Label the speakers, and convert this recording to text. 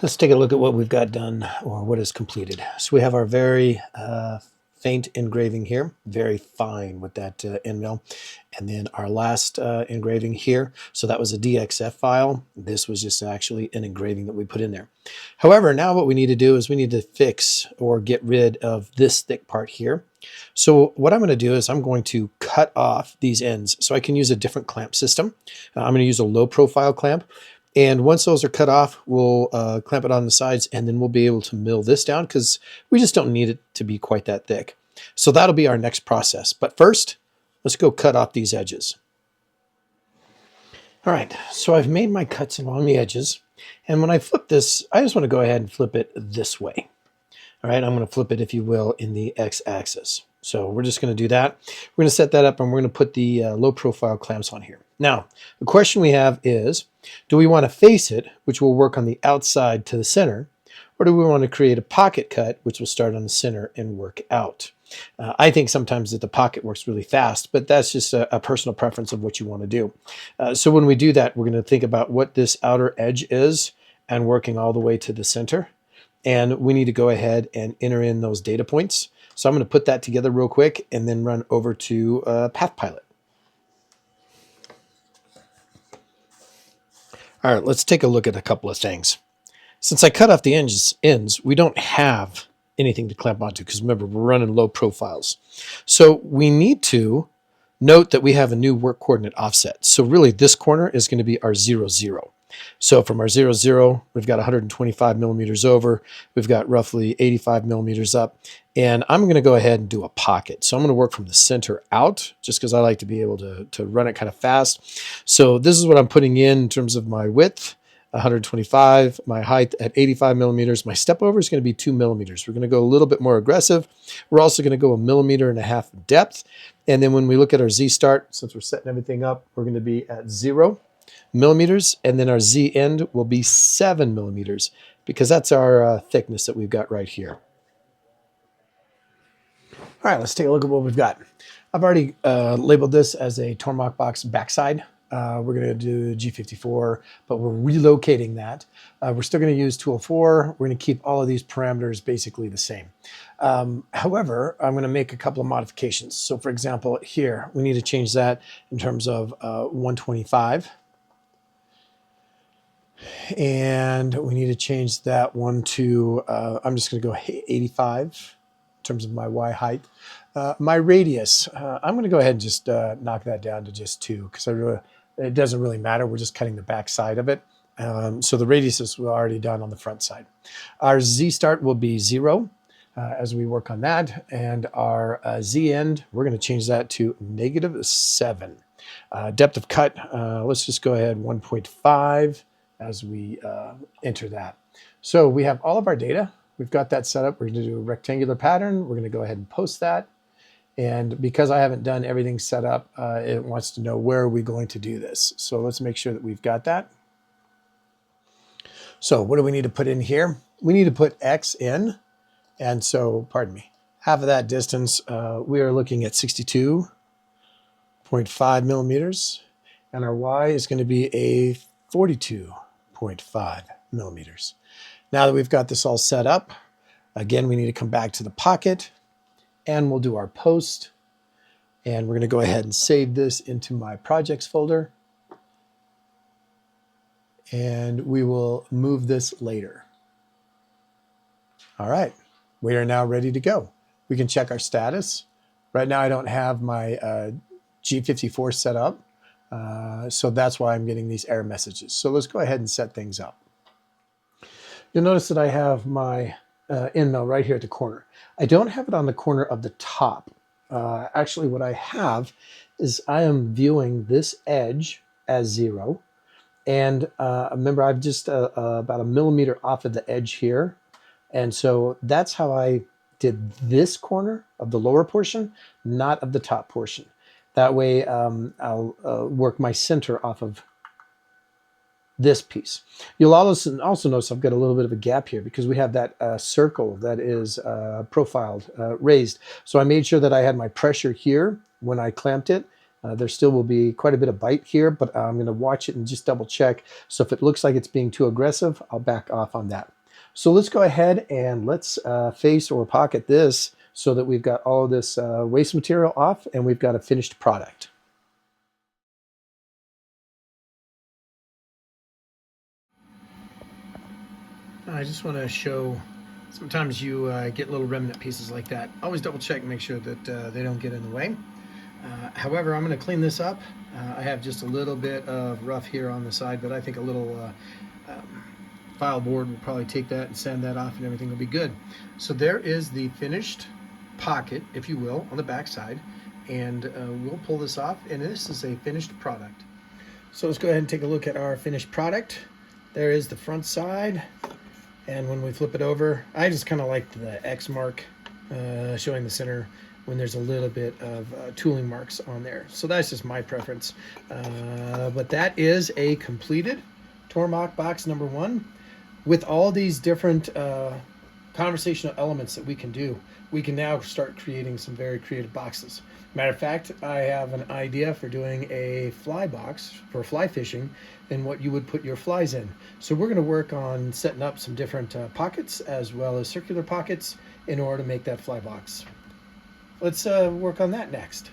Speaker 1: Let's take a look at what we've got done or what is completed. So we have our very faint engraving here, very fine with that end mill. And then our last engraving here. So that was a DXF file. This was just actually an engraving that we put in there. However, now what we need to do is we need to fix or get rid of this thick part here. So what I'm going to do is I'm going to cut off these ends so I can use a different clamp system. I'm going to use a low profile clamp. And once those are cut off, we'll clamp it on the sides, and then we'll be able to mill this down because we just don't need it to be quite that thick. So that'll be our next process. But first, let's go cut off these edges. All right, so I've made my cuts along the edges. And when I flip this, I just want to go ahead and flip it this way. All right, I'm going to flip it, if you will, in the x-axis. So we're just going to do that. We're going to set that up, and we're going to put the low profile clamps on here. Now, the question we have is, do we want to face it, which will work on the outside to the center, or do we want to create a pocket cut, which will start on the center and work out? I think sometimes that the pocket works really fast, but that's just a personal preference of what you want to do. So when we do that, we're going to think about what this outer edge is and working all the way to the center. And we need to go ahead and enter in those data points. So I'm going to put that together real quick and then run over to PathPilot. All right, let's take a look at a couple of things. Since I cut off the ends, we don't have anything to clamp onto because remember, we're running low profiles. So we need to note that we have a new work coordinate offset. So really this corner is going to be our 0, 0. So from our 0, 0, we've got 125 millimeters over. We've got roughly 85 millimeters up. And I'm going to go ahead and do a pocket. So I'm going to work from the center out just because I like to be able to run it kind of fast. So this is what I'm putting in terms of my width. 125, my height at 85 millimeters. My step over is going to be 2 millimeters. We're going to go a little bit more aggressive. We're also going to go 1.5 millimeters depth. And then when we look at our Z start, since we're setting everything up, we're going to be at 0 millimeters. And then our Z end will be 7 millimeters because that's our thickness that we've got right here. All right, let's take a look at what we've got. I've already labeled this as a Tormach Box backside. We're going to do G54, but we're relocating that. We're still going to use tool 4. We're going to keep all of these parameters basically the same. However, I'm going to make a couple of modifications. So for example, here, we need to change that in terms of 125. And we need to change that one to, I'm just going to go 85 in terms of my Y height. My radius, I'm going to go ahead and just knock that down to just 2 because it doesn't really matter. We're just cutting the back side of it. So the radius is already done on the front side. Our Z start will be 0 as we work on that. And our Z end, we're going to change that to -7. Depth of cut, let's just go ahead 1.5 as we enter that. So we have all of our data. We've got that set up. We're going to do a rectangular pattern. We're going to go ahead and post that. And because I haven't done everything set up, it wants to know where are we going to do this. So let's make sure that we've got that. So what do we need to put in here? We need to put X in. And so, pardon me, half of that distance, we are looking at 62.5 millimeters. And our Y is going to be a 42.5 millimeters. Now that we've got this all set up, again, we need to come back to the pocket. And we'll do our post. And we're going to go ahead and save this into my projects folder. And we will move this later. All right, we are now ready to go. We can check our status. Right now I don't have my G54 set up. So that's why I'm getting these error messages. So let's go ahead and set things up. You'll notice that I have my end mill right here at the corner. I don't have it on the corner of the top. Actually, what I have is I am viewing this edge as 0. And remember, I've just about 1 millimeter off of the edge here. And so that's how I did this corner of the lower portion, not of the top portion. That way I'll work my center off of this piece. You'll also notice I've got a little bit of a gap here because we have that circle that is profiled, raised. So I made sure that I had my pressure here when I clamped it, There still will be quite a bit of bite here, but I'm going to watch it and just double check. So if it looks like it's being too aggressive, I'll back off on that. So let's go ahead and let's face or pocket this so that we've got all of this waste material off and we've got a finished product. I just want to show, sometimes you get little remnant pieces like that. Always double check and make sure that they don't get in the way. However, I'm going to clean this up. I have just a little bit of rough here on the side, but I think a little file board will probably take that and sand that off and everything will be good. So there is the finished pocket, if you will, on the back side, and we'll pull this off, and this is a finished product. So let's go ahead and take a look at our finished product. There is the front side, and when we flip it over, I just kind of like the X mark showing the center when there's a little bit of tooling marks on there. So that's just my preference. But that is a completed Tormach box number 1 with all these different conversational elements that we can do. We can now start creating some very creative boxes. Matter of fact, I have an idea for doing a fly box for fly fishing and what you would put your flies in. So we're going to work on setting up some different pockets as well as circular pockets in order to make that fly box. Let's work on that next.